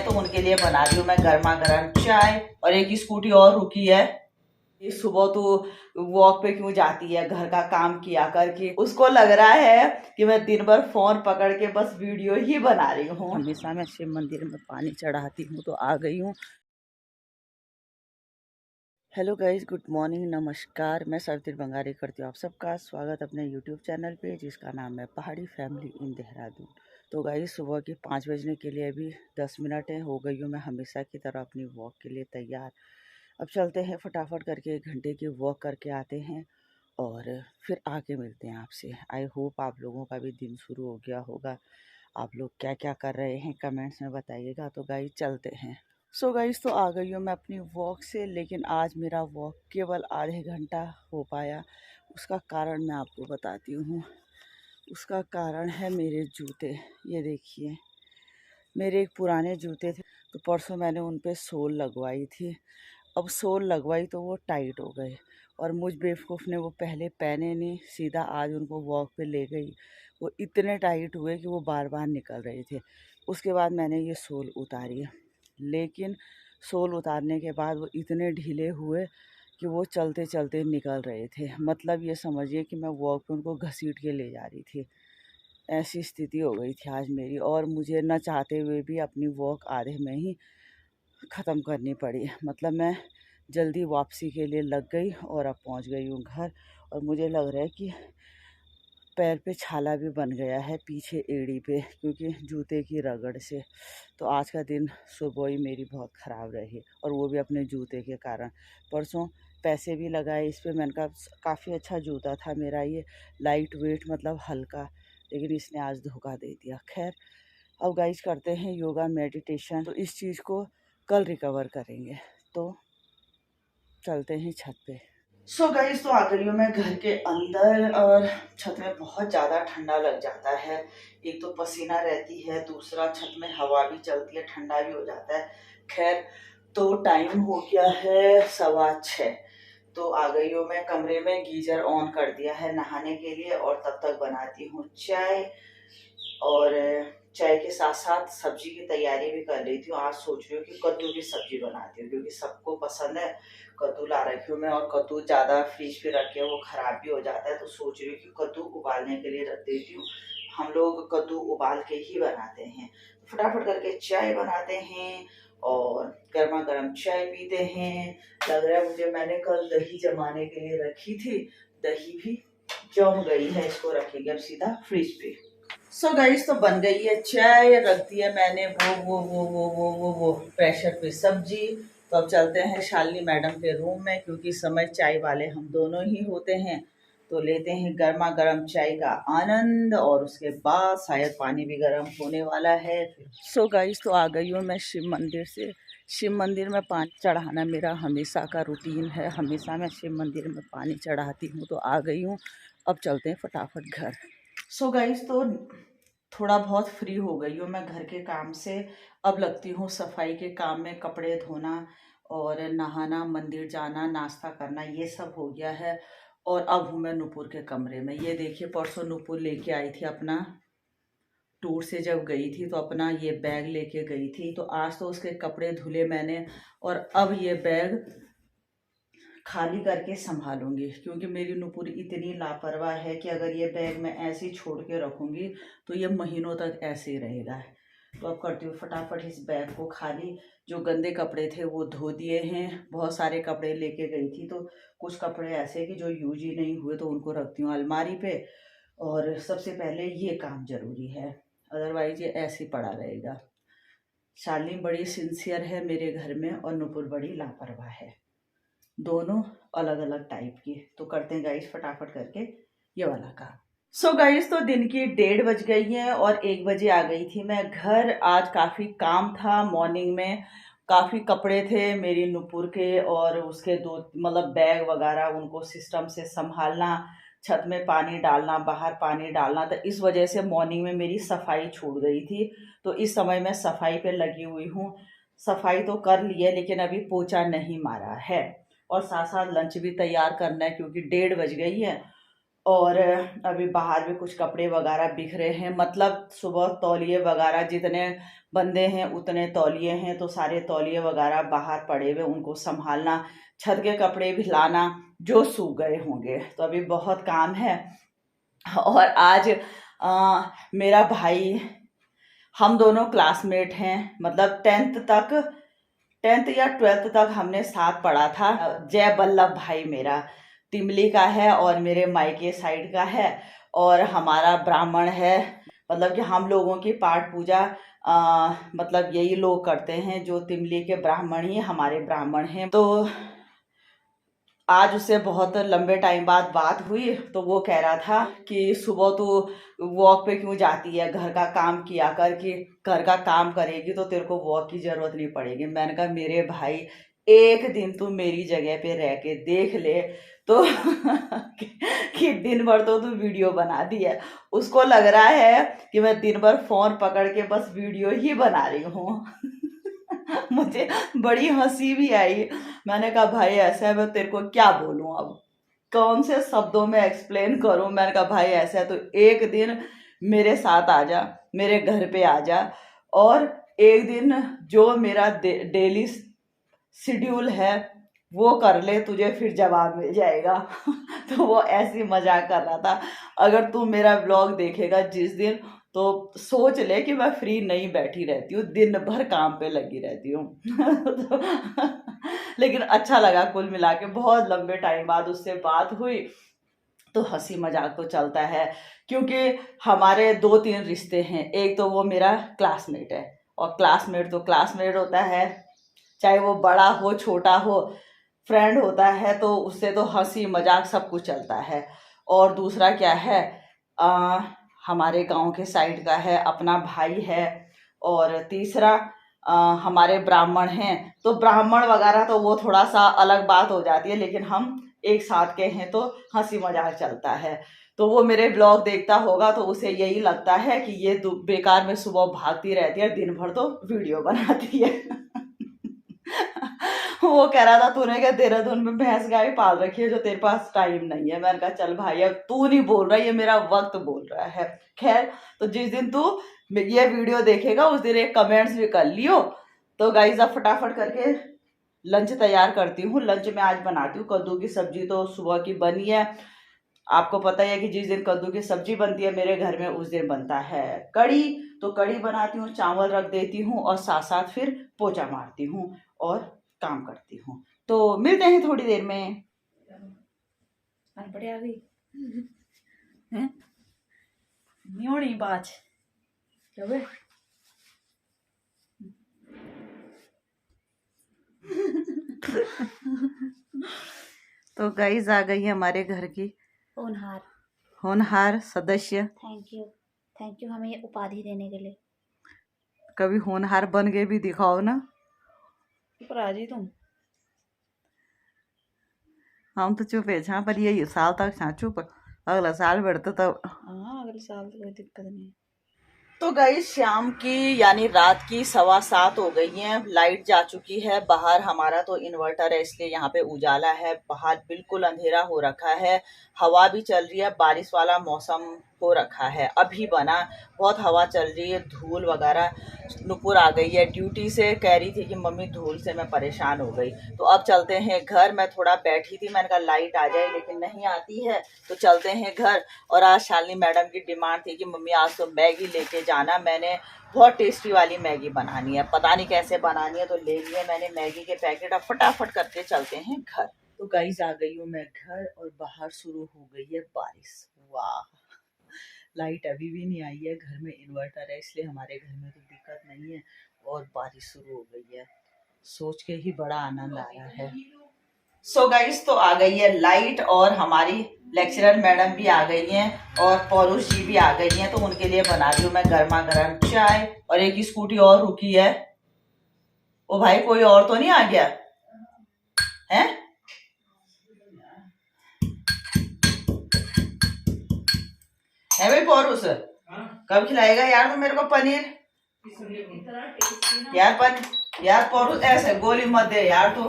हैं तो उनके लिए बना रही हूँ मैं गर्मा गर्म चाय। और एक स्कूटी और रुकी है, ये सुबह तो वॉक पे क्यों जाती है, घर का काम किया करके उसको लग रहा है कि मैं दिन भर फोन पकड़ के बस वीडियो ही बना रही हूँ। हमेशा मैं शिव मंदिर में पानी चढ़ाती हूँ तो आ गई हूँ। हेलो गाइज, गुड मॉर्निंग, नमस्कार। मैं सरतीर बंगारी करती हूँ आप सबका स्वागत अपने यूट्यूब चैनल पे जिसका नाम है पहाड़ी फैमिली इन देहरादून। तो गाइज सुबह के 5 बजने के लिए अभी 10 मिनट है, हो गई हूँ मैं हमेशा की तरह अपनी वॉक के लिए तैयार। अब चलते हैं फटाफट करके 1 घंटे की वॉक करके आते हैं और फिर आके मिलते हैं आपसे। आई होप आप लोगों का भी दिन शुरू हो गया होगा। आप लोग क्या क्या कर रहे हैं कमेंट्स में बताइएगा। तो गाइज चलते हैं। सो गाइज तो आ गई हूँ मैं अपनी वॉक से, लेकिन आज मेरा वॉक केवल आधे घंटा हो पाया। उसका कारण मैं आपको बताती हूँ। उसका कारण है मेरे जूते। ये देखिए, मेरे एक पुराने जूते थे तो परसों मैंने उन पे सोल लगवाई थी। अब सोल लगवाई तो वो टाइट हो गए और मुझ बेवकूफ़ ने वो पहले पहने नहीं, सीधा आज उनको वॉक पे ले गई। वो इतने टाइट हुए कि वो बार बार निकल रहे थे। उसके बाद मैंने ये सोल उतारी, लेकिन सोल उतारने के बाद वो इतने ढीले हुए कि वो चलते चलते निकल रहे थे। मतलब ये समझिए कि मैं वॉक पे उनको घसीट के ले जा रही थी। ऐसी स्थिति हो गई थी आज मेरी, और मुझे न चाहते हुए भी अपनी वॉक आधे में ही ख़त्म करनी पड़ी। मतलब मैं जल्दी वापसी के लिए लग गई और अब पहुंच गई हूँ घर। और मुझे लग रहा है कि पैर पे छाला भी बन गया है पीछे एड़ी पे, क्योंकि जूते की रगड़ से। तो आज का दिन सुबह ही मेरी बहुत ख़राब रही, और वो भी अपने जूते के कारण। परसों पैसे भी लगाए इस पर, मैंने कहा काफ़ी अच्छा जूता था मेरा, ये लाइट वेट मतलब हल्का, लेकिन इसने आज धोखा दे दिया। खैर, अब गाइज करते हैं योगा मेडिटेशन, तो इस चीज़ को कल रिकवर करेंगे। तो चलते हैं छत पे। सो गाइज तो आ गई हूँ मैं घर के अंदर, और छत में बहुत ज़्यादा ठंडा लग जाता है। एक तो पसीना रहती है, दूसरा छत में हवा भी चलती है, ठंडा भी हो जाता है। खैर, तो टाइम हो गया है 6:15। तो आ गई हूँ मैं कमरे में, गीजर ऑन कर दिया है नहाने के लिए, और तब तक बनाती हूँ चाय। और चाय के साथ साथ सब्जी की तैयारी भी कर रही थी। आज सोच रही हूँ कि कद्दू की सब्जी बनाती हूँ, क्योंकि सबको पसंद है। कद्दू ला रखी हूँ मैं, और कद्दू ज़्यादा फ्रिज पे रखे वो ख़राब भी हो जाता है, तो सोच रही हूँ कि कद्दू उबालने के लिए रख देती हूँ। हम लोग कद्दू उबाल के ही बनाते हैं। फटाफट करके चाय बनाते हैं और गर्मा गर्म चाय पीते हैं। लग रहा है मुझे, मैंने कल दही जमाने के लिए रखी थी, दही भी जम गई है, इसको रखेंगे अब सीधा फ्रिज पे। सो गाइस तो बन गई है चाय, रख दिया मैंने वो प्रेशर पे सब्जी। तो अब चलते हैं शालिनी मैडम के रूम में, क्योंकि इस समय चाय वाले हम दोनों ही होते हैं। तो लेते हैं गर्मा गर्म चाय का आनंद, और उसके बाद शायद पानी भी गर्म होने वाला है। सो गाइस तो आ गई हूँ मैं शिव मंदिर से। शिव मंदिर में पानी चढ़ाना मेरा हमेशा का रूटीन है, हमेशा मैं शिव मंदिर में पानी चढ़ाती हूँ। तो आ गई हूँ, अब चलते हैं फटाफट घर। सो गाइस तो थोड़ा बहुत फ्री हो गई हूँ मैं घर के काम से। अब लगती हूँ सफाई के काम में, कपड़े धोना और नहाना, मंदिर जाना, नाश्ता करना, ये सब हो गया है। और अब हूँ मैं नूपुर के कमरे में। ये देखिए, परसों नूपुर लेके आई थी अपना, टूर से जब गई थी तो अपना ये बैग लेके गई थी। तो आज तो उसके कपड़े धुले मैंने, और अब ये बैग खाली करके संभालूंगी, क्योंकि मेरी नुपुर इतनी लापरवाह है कि अगर ये बैग मैं ऐसे ही छोड़ के रखूंगी तो ये महीनों तक ऐसे ही रहेगा। तो अब करती हूँ फटाफट इस बैग को खाली। जो गंदे कपड़े थे वो धो दिए हैं, बहुत सारे कपड़े लेके गई थी, तो कुछ कपड़े ऐसे कि जो यूज ही नहीं हुए तो उनको रखती हूँ अलमारी पे। और सबसे पहले ये काम जरूरी है, अदरवाइज ये ऐसे ही पड़ा रहेगा। शालिनी बड़ी सिंसियर है मेरे घर में, और नुपुर बड़ी लापरवाह है, दोनों अलग अलग टाइप की। तो करते हैं गाइस फटाफट करके ये वाला काम। सो गाइस तो दिन की 1:30 बज गई है और 1 बजे आ गई थी मैं घर। आज काफ़ी काम था मॉर्निंग में, काफ़ी कपड़े थे मेरी नुपुर के, और उसके दो मतलब बैग वगैरह, उनको सिस्टम से संभालना, छत में पानी डालना, बाहर पानी डालना। तो इस वजह से मॉर्निंग में मेरी सफाई छूट गई थी। तो इस समय मैं सफाई पे लगी हुई हूँ। सफाई तो कर ली है, लेकिन अभी पोछा नहीं मारा है। और साथ साथ लंच भी तैयार करना है, क्योंकि 1:30 बज गई है। और अभी बाहर भी कुछ कपड़े वगैरह बिखरे हैं, मतलब सुबह तौलिए वगैरह जितने बंदे हैं उतने तौलिए हैं, तो सारे तौलिए वगैरह बाहर पड़े हुए, उनको संभालना, छत के कपड़े भी लाना जो सूख गए होंगे, तो अभी बहुत काम है। और आज मेरा भाई, हम दोनों क्लासमेट हैं, मतलब 10th या 12th तक हमने साथ पढ़ा था। जय वल्लभ भाई मेरा तिमली का है और मेरे मायके साइड का है, और हमारा ब्राह्मण है, मतलब कि हम लोगों की पाठ पूजा मतलब यही लोग करते हैं, जो तिमली के ब्राह्मण ही हमारे ब्राह्मण हैं। तो आज उससे बहुत लंबे टाइम बाद बात हुई, तो वो कह रहा था कि सुबह तू वॉक पे क्यों जाती है, घर का काम किया कर, कि घर का काम करेगी तो तेरे को वॉक की जरूरत नहीं पड़ेगी। मैंने कहा मेरे भाई, एक दिन तू मेरी जगह पे रह के देख ले तो कि दिन भर तो तू वीडियो बना दी है। उसको लग रहा है कि मैं दिन भर फोन पकड़ के बस वीडियो ही बना रही हूँ। मुझे बड़ी हंसी भी आई। मैंने कहा भाई ऐसा है, मैं तेरे को क्या बोलूं, अब कौन से शब्दों में एक्सप्लेन करूं। मैंने कहा भाई ऐसा है तो एक दिन मेरे साथ आ जा, मेरे घर पे आ जा, और एक दिन जो मेरा डेली शेड्यूल है वो कर ले, तुझे फिर जवाब मिल जाएगा। तो वो ऐसी मजाक कर रहा था। अगर तू मेरा ब्लॉग देखेगा जिस दिन, तो सोच ले कि मैं फ्री नहीं बैठी रहती हूँ, दिन भर काम पे लगी रहती हूँ। लेकिन अच्छा लगा कुल मिला के, बहुत लंबे टाइम बाद उससे बात हुई, तो हंसी मजाक तो चलता है, क्योंकि हमारे 2-3 रिश्ते हैं। एक तो वो मेरा क्लासमेट है, और क्लासमेट तो क्लासमेट होता है, चाहे वो बड़ा हो छोटा हो, फ्रेंड होता है, तो उससे तो हंसी मजाक सब कुछ चलता है। और दूसरा क्या है, हमारे गांव के साइड का है, अपना भाई है। और तीसरा हमारे ब्राह्मण हैं, तो ब्राह्मण वगैरह तो वो थोड़ा सा अलग बात हो जाती है, लेकिन हम एक साथ के हैं तो हंसी मजाक चलता है। तो वो मेरे ब्लॉग देखता होगा, तो उसे यही लगता है कि ये बेकार में सुबह भागती रहती है, दिन भर तो वीडियो बनाती है। वो कह रहा था तूने क्या देहरादून में भैंस गाय पाल रखी है जो तेरे पास टाइम नहीं है। मैंने कहा चल भाई अब तू नहीं बोल रहा, ये मेरा वक्त बोल रहा है। खैर, तो जिस दिन तू ये वीडियो देखेगा उस दिन एक कमेंट्स भी कर लियो। तो गाइस अब फटाफट करके लंच तैयार करती हूँ। लंच में आज बनाती हूँ कद्दू की सब्जी, तो सुबह की बनी है। आपको पता ही है कि जिस दिन कद्दू की सब्जी बनती है मेरे घर में, उस दिन बनता है कड़ी। तो कड़ी बनाती हूँ, चावल रख देती हूँ, और साथ साथ फिर पोछा मारती हूँ और काम करती हूँ। तो मिलते हैं थोड़ी देर में। बढ़िया गई न्योणी बाज क्या बे? तो गाइस आ गई है हमारे घर की होनहार सदस्य। थैंक यू हमें ये उपाधि देने के लिए। कभी होनहार बन के भी दिखाओ ना। पर आ जी तुम। हम तो चुप है छा, पर ये साल तक छा चुप, अगला साल बढ़ता तब। हाँ अगले साल तो कोई दिक्कत नहीं। तो गई शाम की यानी रात की 7:15 हो गई है, लाइट जा चुकी है। बाहर हमारा तो इन्वर्टर है, इसलिए यहाँ पे उजाला है, बाहर बिल्कुल अंधेरा हो रखा है। हवा भी चल रही है, बारिश वाला मौसम हो रखा है, अभी बना, बहुत हवा चल रही है, धूल वगैरह। नुपुर आ गई है ड्यूटी से, कह रही थी कि मम्मी धूल से मैं परेशान हो गई। तो अब चलते हैं घर। मैं थोड़ा बैठी थी, मैंने कहा लाइट आ जाए, लेकिन नहीं आती है, तो चलते हैं घर। और आज शालिनी मैडम की डिमांड थी कि मम्मी आज तो मैगी लेके जाना। मैंने बहुत टेस्टी वाली मैगी बनानी है, पता नहीं कैसे बनानी है, तो ले लिए मैंने मैगी के पैकेट। अब फटाफट करके चलते हैं घर। तो गाइस आ गई हूँ मैं घर, और बाहर शुरू हो गई है बारिश। वाह, लाइट अभी भी नहीं आई है, घर में इन्वर्टर है इसलिए हमारे घर में तो दिक्कत नहीं है, और बारिश शुरू हो गई है। सोच के ही बड़ा आनंद आ रहा है। सो गाइस तो आ गई है लाइट, और हमारी लेक्चरर मैडम भी आ गई हैं, और पौरुष जी भी आ गई हैं, तो उनके लिए बना रही हूँ मैं गर्मा गर्म चाय। और एक स्कूटी और रुकी है। ओ भाई कोई और तो नहीं आ गया है? है भाई पौरुष, कब खिलाएगा यार तो मेरे को पनीर? यार पौरुष ऐसे गोली मत दे यार तू।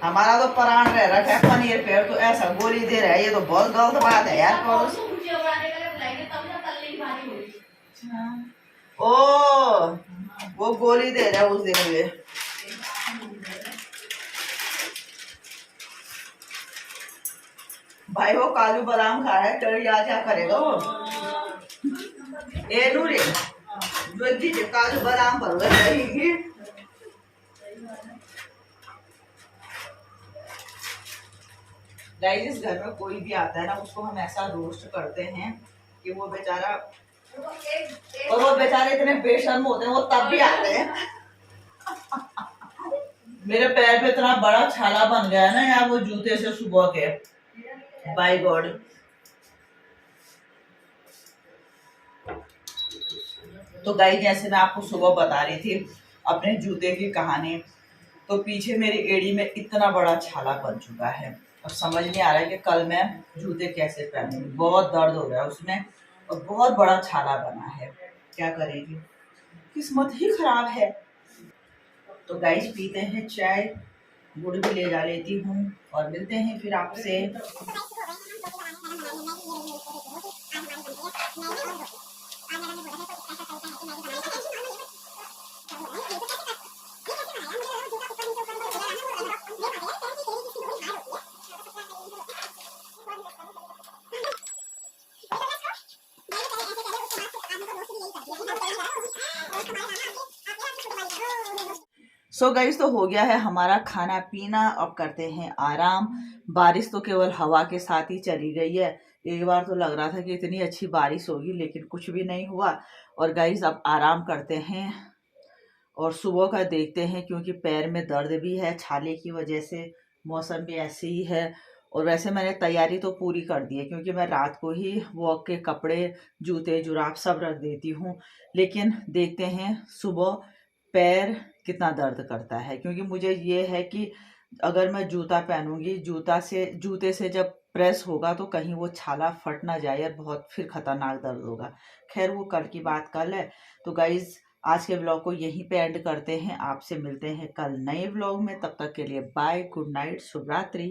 हमारा तो प्राण रह रखा है पनीर पेड़, तो ऐसा गोली दे रहा है, ये तो बहुत गलत बात है यार। ओ वो गोली दे रहा है उस दिन में। भाई वो काजू बादाम खा है, चल यार क्या करेगा वो। ए नूरे जो काजू बादाम पर रहेगी। गाइस इस घर में कोई भी आता है ना, उसको हम ऐसा रोस्ट करते हैं कि वो बेचारा, और वो बेचारे इतने बेशर्म होते हैं, वो तब भी आते हैं। मेरे पैर पे इतना बड़ा छाला बन गया है ना यार वो जूते से सुबह के, बाय गॉड। तो गाइस जैसे मैं आपको सुबह बता रही थी अपने जूते की कहानी, तो पीछे मेरी एड़ी में इतना बड़ा छाला बन चुका है। अब समझ नहीं आ रहा है कि कल मैं जूते कैसे पहनूंगी, बहुत दर्द हो रहा है उसमें और बहुत बड़ा छाला बना है। क्या करेंगे, किस्मत ही खराब है। तो गाइस पीते हैं चाय, गुड़ भी ले जा लेती हूँ और मिलते हैं फिर आपसे। सो गाइस तो हो गया है हमारा खाना पीना, अब करते हैं आराम। बारिश तो केवल हवा के साथ ही चली गई है। एक बार तो लग रहा था कि इतनी अच्छी बारिश होगी, लेकिन कुछ भी नहीं हुआ। और गाइस अब आराम करते हैं और सुबह का देखते हैं, क्योंकि पैर में दर्द भी है छाले की वजह से, मौसम भी ऐसे ही है। और वैसे मैंने तैयारी तो पूरी कर दी है, क्योंकि मैं रात को ही वॉक के कपड़े, जूते, जुराब सब रख देती हूँ। लेकिन देखते हैं सुबह पैर कितना दर्द करता है, क्योंकि मुझे ये है कि अगर मैं जूता पहनूंगी, जूते से जब प्रेस होगा तो कहीं वो छाला फट ना जाए और बहुत फिर खतरनाक दर्द होगा। खैर वो कल की बात कल है। तो गाइज आज के ब्लॉग को यहीं पे एंड करते हैं, आपसे मिलते हैं कल नए ब्लॉग में। तब तक के लिए बाय, गुड नाइट, शुभ रात्रि।